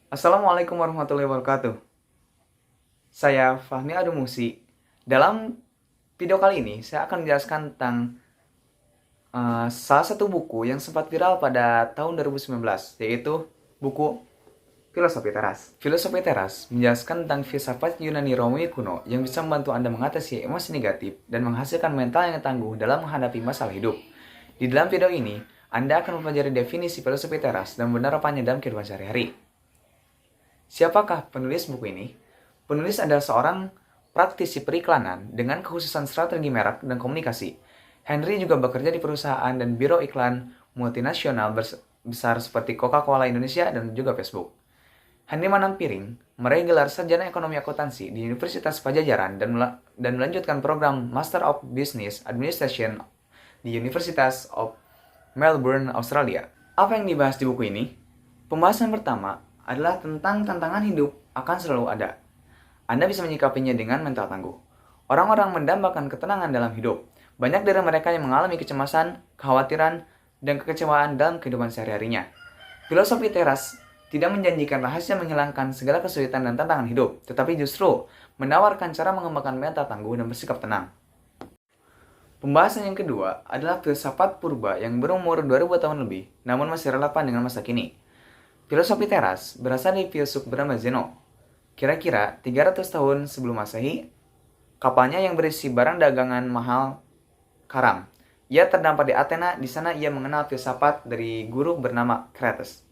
Assalamualaikum warahmatullahi wabarakatuh. Saya Fahmi Adumusi. Dalam video kali ini, saya akan menjelaskan tentang salah satu buku yang sempat viral pada tahun 2019, yaitu buku Filosofi Teras. Filosofi Teras menjelaskan tentang filsafat Yunani Romawi kuno yang bisa membantu Anda mengatasi emosi negatif dan menghasilkan mental yang tangguh dalam menghadapi masalah hidup. Di dalam video ini, Anda akan mempelajari definisi filosofi teras dan penerapannya dalam kehidupan sehari-hari. Siapakah penulis buku ini? Penulis adalah seorang praktisi periklanan dengan kekhususan strategi merek dan komunikasi. Henry juga bekerja di perusahaan dan biro iklan multinasional besar seperti Coca-Cola Indonesia dan juga Facebook. Henry Manampiring meraih gelar sarjana ekonomi akuntansi di Universitas Pajajaran dan melanjutkan program Master of Business Administration di Universitas of Melbourne, Australia. Apa yang dibahas di buku ini? Pembahasan pertama adalah tentang tantangan hidup akan selalu ada. Anda bisa menyikapinya dengan mental tangguh. Orang-orang mendambakan ketenangan dalam hidup. Banyak dari mereka yang mengalami kecemasan, kekhawatiran, dan kekecewaan dalam kehidupan sehari-harinya. Filosofi teras tidak menjanjikan rahasia menghilangkan segala kesulitan dan tantangan hidup, tetapi justru menawarkan cara mengembangkan mental tangguh dan bersikap tenang. Pembahasan yang kedua adalah filsafat purba yang berumur 2000 tahun lebih, namun masih relevan dengan masa kini. Filosofi teras berasal dari filsuf bernama Zeno. Kira-kira 300 tahun sebelum Masehi, kapalnya yang berisi barang dagangan mahal karam. Ia terdampar di Athena, di sana ia mengenal filsafat dari guru bernama Crates.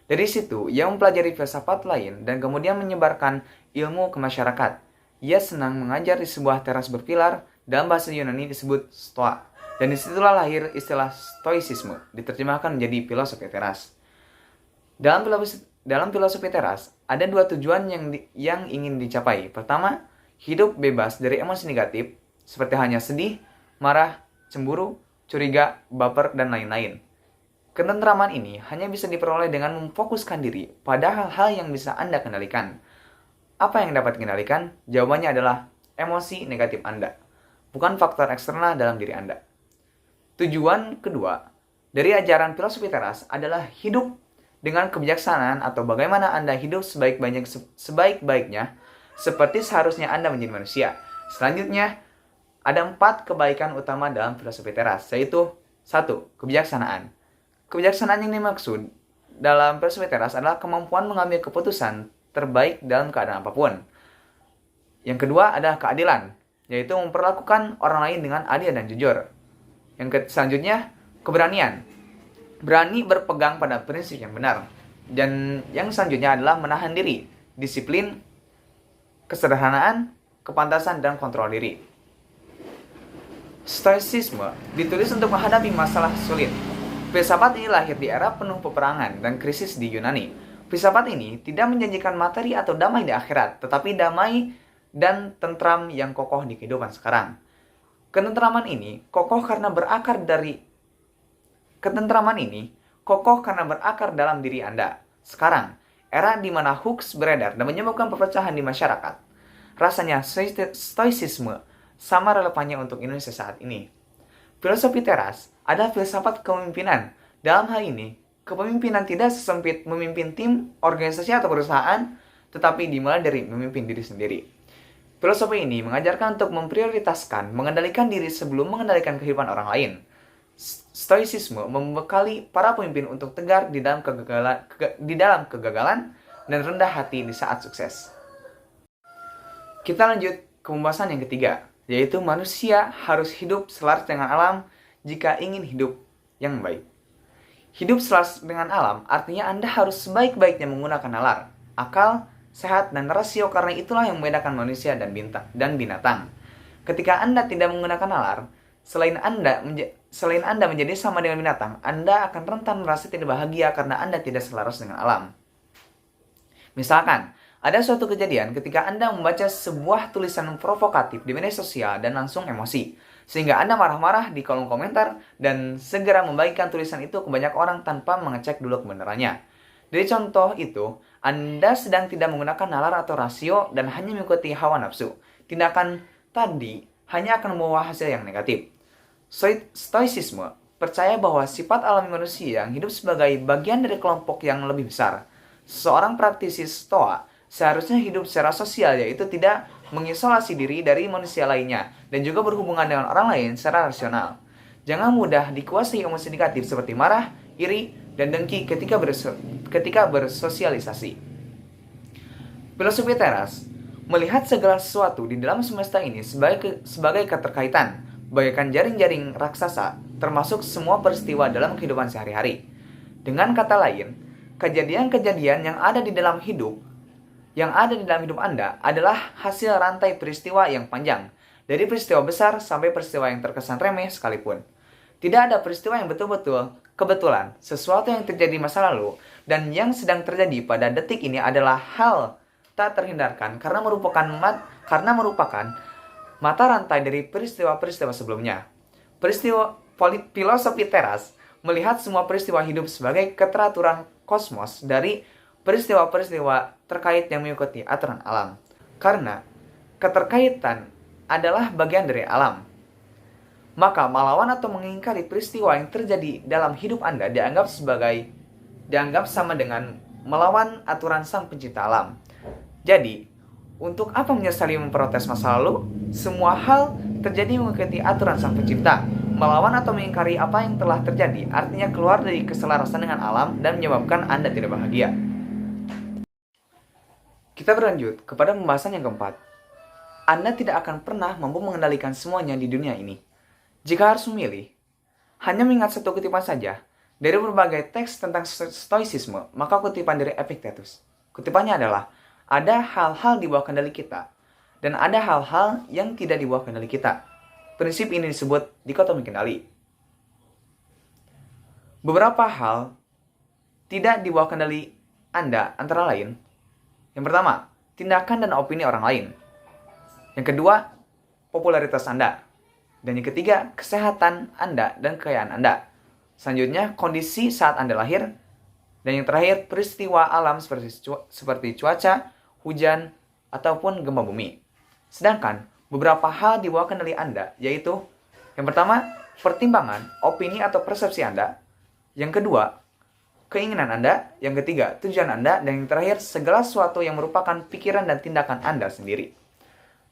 Dari situ, ia mempelajari filsafat lain dan kemudian menyebarkan ilmu ke masyarakat. Ia senang mengajar di sebuah teras berpilar, dalam bahasa Yunani disebut Stoa. Dan disitulah lahir istilah Stoicisme, diterjemahkan menjadi filosofi teras. Dalam filosofi teras, ada dua tujuan yang ingin dicapai. Pertama, hidup bebas dari emosi negatif, seperti hanya sedih, marah, cemburu, curiga, baper, dan lain-lain. Ketentraman ini hanya bisa diperoleh dengan memfokuskan diri pada hal-hal yang bisa Anda kendalikan. Apa yang dapat dikendalikan? Jawabannya adalah emosi negatif Anda, bukan faktor eksternal dalam diri Anda. Tujuan kedua dari ajaran filosofi teras adalah hidup dengan kebijaksanaan atau bagaimana Anda hidup sebaik-baiknya seperti seharusnya Anda menjadi manusia. Selanjutnya, ada 4 kebaikan utama dalam filosofi teras, yaitu 1. Kebijaksanaan. Kebijaksanaan yang dimaksud dalam filosofi teras adalah kemampuan mengambil keputusan terbaik dalam keadaan apapun. Yang kedua adalah keadilan, yaitu memperlakukan orang lain dengan adil dan jujur. Selanjutnya, keberanian. Berani berpegang pada prinsip yang benar. Dan yang selanjutnya adalah menahan diri, disiplin, kesederhanaan, kepantasan, dan kontrol diri. Stoicisme ditulis untuk menghadapi masalah sulit. Filsafat ini lahir di era penuh peperangan dan krisis di Yunani. Filsafat ini tidak menjanjikan materi atau damai di akhirat, tetapi damai dan tentram yang kokoh di kehidupan sekarang. Ketentraman ini kokoh karena berakar dalam diri Anda. Sekarang, era di mana hoax beredar dan menyebabkan perpecahan di masyarakat. Rasanya stoicisme sama relevannya untuk Indonesia saat ini. Filosofi teras adalah filsafat kepemimpinan. Dalam hal ini, kepemimpinan tidak sesempit memimpin tim, organisasi, atau perusahaan, tetapi dimulai dari memimpin diri sendiri. Filosofi ini mengajarkan untuk memprioritaskan, mengendalikan diri sebelum mengendalikan kehidupan orang lain. Stoicisme membekali para pemimpin untuk tegar di dalam kegagalan dan rendah hati di saat sukses. Kita lanjut ke pembahasan yang ketiga, yaitu manusia harus hidup selaras dengan alam jika ingin hidup yang baik. Hidup selaras dengan alam artinya Anda harus sebaik-baiknya menggunakan nalar, akal, sehat, dan rasio karena itulah yang membedakan manusia dan binatang. Ketika Anda tidak menggunakan nalar, selain Anda menjadi sama dengan binatang, Anda akan rentan merasa tidak bahagia karena Anda tidak selaras dengan alam. Misalkan, ada suatu kejadian ketika Anda membaca sebuah tulisan provokatif di media sosial dan langsung emosi, sehingga Anda marah-marah di kolom komentar dan segera membagikan tulisan itu ke banyak orang tanpa mengecek dulu kebenarannya. Dari contoh itu, Anda sedang tidak menggunakan nalar atau rasio dan hanya mengikuti hawa nafsu. Tindakan tadi hanya akan membawa hasil yang negatif. Stoicisme percaya bahwa sifat alami manusia yang hidup sebagai bagian dari kelompok yang lebih besar, Seorang praktisi Stoa seharusnya hidup secara sosial, yaitu tidak mengisolasi diri dari manusia lainnya dan juga berhubungan dengan orang lain secara rasional. Jangan mudah dikuasai emosi negatif seperti marah, iri, dan dengki ketika bersosialisasi. Filosofi teras melihat segala sesuatu di dalam semesta ini sebagai keterkaitan, bagaikan jaring-jaring raksasa, termasuk semua peristiwa dalam kehidupan sehari-hari. Dengan kata lain, kejadian-kejadian yang ada di dalam hidup Anda adalah hasil rantai peristiwa yang panjang, dari peristiwa besar sampai peristiwa yang terkesan remeh sekalipun. Tidak ada peristiwa yang betul-betul kebetulan. Sesuatu yang terjadi di masa lalu dan yang sedang terjadi pada detik ini adalah hal tak terhindarkan karena merupakan mata rantai dari peristiwa-peristiwa sebelumnya. Filosofi teras melihat semua peristiwa hidup sebagai keteraturan kosmos dari peristiwa-peristiwa terkait yang mengikuti aturan alam. Karena keterkaitan adalah bagian dari alam, maka melawan atau mengingkari peristiwa yang terjadi dalam hidup Anda dianggap sama dengan melawan aturan Sang Pencipta alam. Jadi, untuk apa menyesali memprotes masa lalu? Semua hal terjadi mengikuti aturan Sang Pencipta. Melawan atau mengingkari apa yang telah terjadi artinya keluar dari keselarasan dengan alam dan menyebabkan Anda tidak bahagia. Kita berlanjut kepada pembahasan yang keempat. Anda tidak akan pernah mampu mengendalikan semuanya di dunia ini. Jika harus memilih, hanya mengingat satu kutipan saja dari berbagai teks tentang stoicisme, maka kutipan dari Epictetus. Kutipannya adalah, ada hal-hal di bawah kendali kita, dan ada hal-hal yang tidak di bawah kendali kita. Prinsip ini disebut dikotomi kendali. Beberapa hal tidak di bawah kendali Anda antara lain. Yang pertama, tindakan dan opini orang lain. Yang kedua, popularitas Anda. Dan yang ketiga, kesehatan Anda dan kekayaan Anda. Selanjutnya, kondisi saat Anda lahir. Dan yang terakhir, peristiwa alam seperti cuaca, hujan, ataupun gempa bumi. Sedangkan, beberapa hal di bawah kendali Anda, yaitu yang pertama, pertimbangan, opini atau persepsi Anda. Yang kedua, keinginan Anda. Yang ketiga, tujuan Anda. Dan yang terakhir, segala sesuatu yang merupakan pikiran dan tindakan Anda sendiri.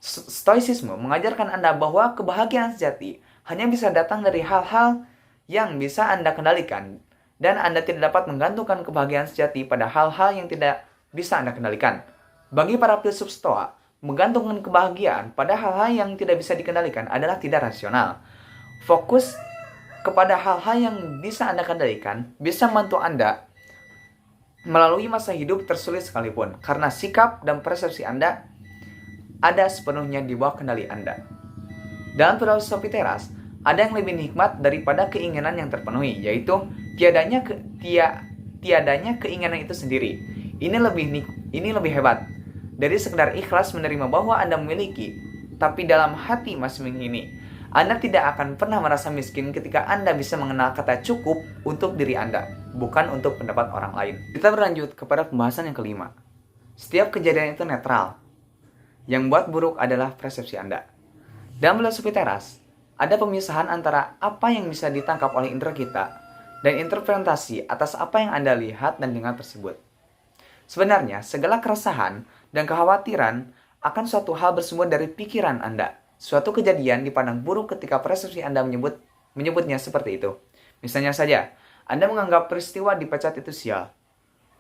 Stoicisme mengajarkan Anda bahwa kebahagiaan sejati hanya bisa datang dari hal-hal yang bisa Anda kendalikan. Dan Anda tidak dapat menggantungkan kebahagiaan sejati pada hal-hal yang tidak bisa Anda kendalikan. Bagi para filsuf Stoa, menggantungkan kebahagiaan pada hal-hal yang tidak bisa dikendalikan adalah tidak rasional. Fokus kepada hal-hal yang bisa Anda kendalikan bisa membantu Anda melalui masa hidup tersulit sekalipun, karena sikap dan persepsi Anda ada sepenuhnya di bawah kendali Anda. Dalam filosofi teras, ada yang lebih nikmat daripada keinginan yang terpenuhi, yaitu tiadanya keinginan itu sendiri. Ini lebih hebat dari sekedar ikhlas menerima bahwa Anda memiliki, tapi dalam hati masih mengingini. Anda tidak akan pernah merasa miskin ketika Anda bisa mengenal kata cukup untuk diri Anda, bukan untuk pendapat orang lain. Kita berlanjut kepada pembahasan yang kelima. Setiap kejadian itu netral. Yang buat buruk adalah persepsi Anda. Dalam filosofi teras, ada pemisahan antara apa yang bisa ditangkap oleh indera kita dan interpretasi atas apa yang Anda lihat dan dengar tersebut. Sebenarnya, segala keresahan dan kekhawatiran akan suatu hal bersumber dari pikiran Anda. Suatu kejadian dipandang buruk ketika persepsi Anda menyebutnya seperti itu. Misalnya saja, Anda menganggap peristiwa dipecat itu sial.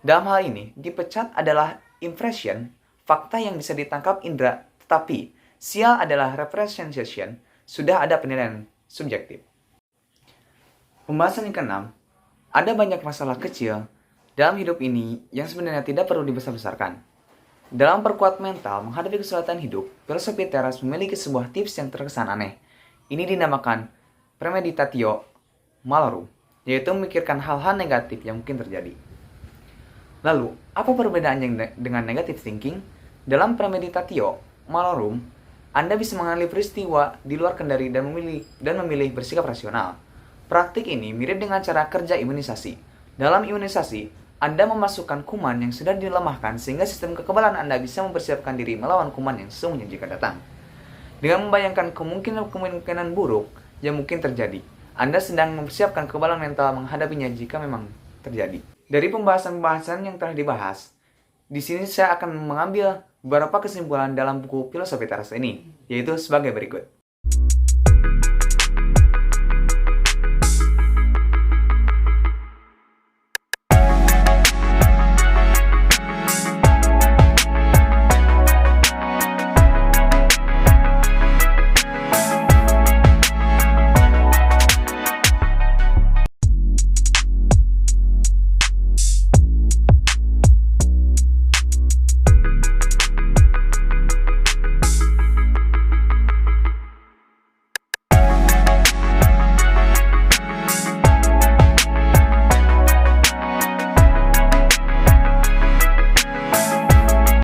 Dalam hal ini, dipecat adalah impression, fakta yang bisa ditangkap indera, tetapi sial adalah representation, sudah ada penilaian subjektif. Pembahasan yang keenam, ada banyak masalah kecil dalam hidup ini yang sebenarnya tidak perlu dibesar-besarkan. Dalam perkuat mental menghadapi kesulitan hidup, filosofi teras memiliki sebuah tips yang terkesan aneh. Ini dinamakan premeditatio malorum, yaitu memikirkan hal-hal negatif yang mungkin terjadi. Lalu, apa perbedaannya dengan negative thinking? Dalam premeditatio malorum, Anda bisa mengalami peristiwa di luar kendali dan memilih bersikap rasional. Praktik ini mirip dengan cara kerja imunisasi. Dalam imunisasi, Anda memasukkan kuman yang sudah dilemahkan sehingga sistem kekebalan Anda bisa mempersiapkan diri melawan kuman yang sesungguhnya jika datang. Dengan membayangkan kemungkinan buruk yang mungkin terjadi, Anda sedang mempersiapkan kekebalan mental menghadapinya jika memang terjadi. Dari pembahasan-pembahasan yang telah dibahas, di sini saya akan mengambil beberapa kesimpulan dalam buku Filosofi Teras ini, yaitu sebagai berikut.